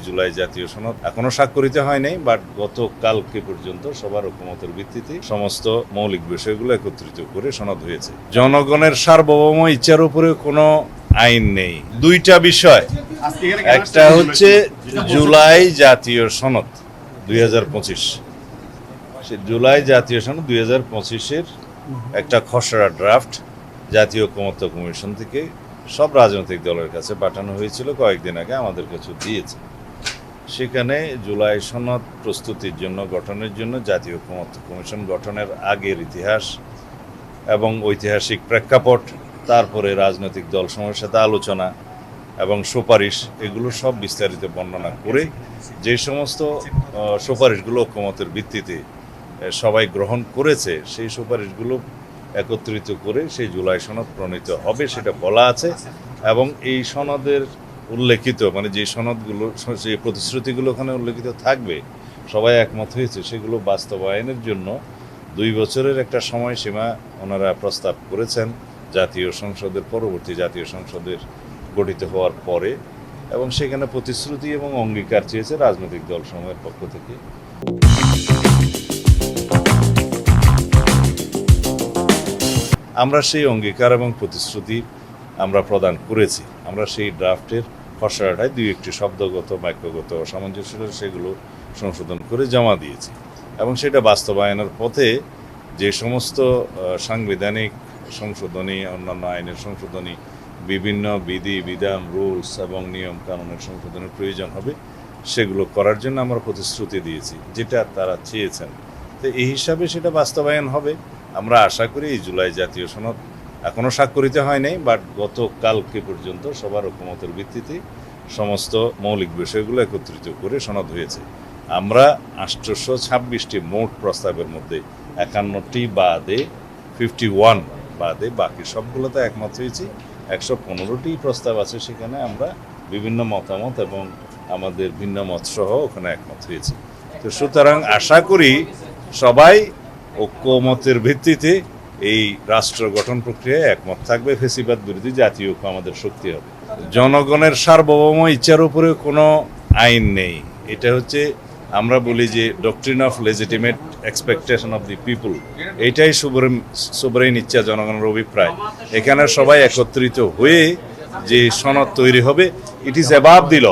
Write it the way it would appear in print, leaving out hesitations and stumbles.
জুলাই জাতীয় সনদ এখনো স্বাক্ষরিত হয় নাই, বাট গতকালকে পর্যন্ত সবার ঐকমতের ভিত্তিতে সমস্ত মৌলিক বিষয়গুলো একত্রিত করে সনদ হয়েছে। জনগণের সার্বভৌম ইচ্ছার উপরে কোনো আইন নেই। দুইটা বিষয়, একটা হচ্ছে জুলাই জাতীয় সনদ 2025, সে জুলাই জাতীয় সনদ 2025-এর একটা খসড়া ড্রাফট জাতীয় ঐকমত্য কমিশন থেকে সব রাজনৈতিক দলের কাছে পাঠানো হয়েছিল, কয়েকদিন আগে আমাদের কাছে দিয়েছে। সেখানে জুলাই সনদ প্রস্তুতির জন্য গঠনের জন্য জাতীয় ঐকমত্য কমিশন গঠনের আগের ইতিহাস এবং ঐতিহাসিক প্রেক্ষাপট, তারপরে রাজনৈতিক দলসমূহের সাথে আলোচনা এবং সুপারিশ, এগুলো সব বিস্তারিত বর্ণনা করে যে সমস্ত সুপারিশগুলো ঐকমতের ভিত্তিতে সবাই গ্রহণ করেছে, সেই সুপারিশগুলো একত্রিত করে সেই জুলাই সনদ প্রণীত হবে সেটা বলা আছে। এবং এই সনদের উল্লেখিত মানে যে সনদগুলো, যে প্রতিশ্রুতিগুলো ওখানে উল্লেখিত থাকবে, সবাই একমত হয়েছে সেগুলো বাস্তবায়নের জন্য 2 বছরের একটা সময়সীমা ওনারা প্রস্তাব করেছেন জাতীয় সংসদের, পরবর্তী জাতীয় সংসদের গঠিত হওয়ার পরে, এবং সেখানে প্রতিশ্রুতি এবং অঙ্গীকার চেয়েছে রাজনৈতিক দলসমূহের পক্ষ থেকে। আমরা সেই অঙ্গীকার এবং প্রতিশ্রুতি আমরা প্রদান করেছি। আমরা সেই ড্রাফটের খসড়াটায় 2-1টি শব্দগত বাক্যগত অসামঞ্জস্য সেগুলো সংশোধন করে জমা দিয়েছি, এবং সেটা বাস্তবায়নের পথে যে সমস্ত সাংবিধানিক সংশোধনী, অন্যান্য আইনের সংশোধনী, বিভিন্ন বিধি বিধান, রুলস এবং নিয়ম কানুনের সংশোধনের প্রয়োজন হবে, সেগুলো করার জন্য আমরা প্রতিশ্রুতি দিয়েছি, যেটা তারা চেয়েছেন। তো এই হিসাবে সেটা বাস্তবায়ন হবে। আমরা আশা করি এই জুলাই জাতীয় সনদ এখনো স্বাক্ষরিত হয় নাই, বাট গতকালকে পর্যন্ত সবার ঐকমতের ভিত্তিতে সমস্ত মৌলিক বিষয়গুলো একত্রিত করে সনদ হয়েছে। আমরা 826টি মোট প্রস্তাবের মধ্যে 51টি বাদে 51 বাদে বাকি সবগুলোতে একমত হয়েছি। 115টি প্রস্তাব আছে, সেখানে আমরা বিভিন্ন মতামত এবং আমাদের ভিন্ন মত সহ ওখানে একমত হয়েছি। তো সুতরাং আশা করি সবাই ঐকমতের ভিত্তিতে এই রাষ্ট্র গঠন প্রক্রিয়ায় একমত থাকবে। ফেসিবাদ বিরোধী জাতীয় ঐক্য আমাদের শক্তি হবে। জনগণের সার্বভৌম ইচ্ছার উপরে কোনো আইন নেই। এটা হচ্ছে আমরা বলি যে doctrine of legitimate expectation of the people, এটাই সোভারেইন ইচ্ছা, জনগণের অভিপ্রায়। এখানে সবাই একত্রিত হয়ে যে সনদ তৈরি হবে, it is above the law.